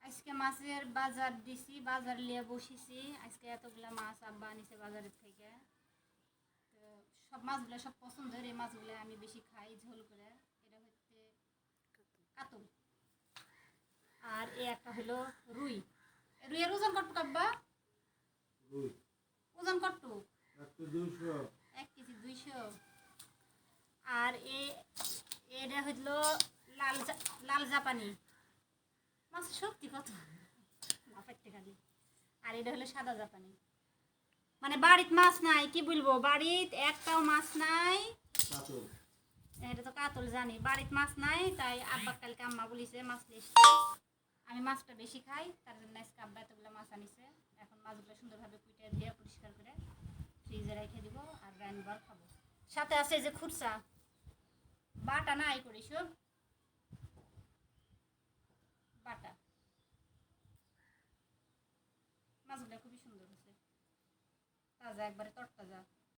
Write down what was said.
আজকে মাছের বাজার দিছি, বাজার লিয়ে বসেছি। আজকে এতগুলা মাছ আব্বা আনিছে বাজারের থেকে। তো সব মাছগুলো সব পছন্দের, এই মাছগুলো আমি বেশি খাই ঝোল করে। এটা হচ্ছে কাতল, আর এই একটা হলো রুই। রুইয়ের ওজন কত আব্বা? ওজন কত? 1 কেজি 200। আর এটা হইলো লাল জাপানি মাছ, শক্তি কত লাফাইতে খালি। আর এটা হলো সাদা জাপানি। মানে বাড়িতে মাছ নাই, কি বলবো, বাড়িতে একটাও মাছ নাই। এটা তো কাতল জানি, বাড়িতে মাছ নাই, তাই আব্বা কালকে আম্মা বলিছে মাছ এসছে। আমি মাছটা বেশি খাই, তার জন্য আজকে আব্বা এতগুলো মাছ আনিছে। এখন মাছগুলো সুন্দরভাবে কুইটে দিয়ে পরিষ্কার করে ফ্রিজে রেখে দিব আর রান্নাবার খাবো। সাথে আছে যে খুরসা বাটা নাই করি, সব বাটা। মাছগুলো খুবই সুন্দর হয়েছে, তাজা, একবারে তরতাজা।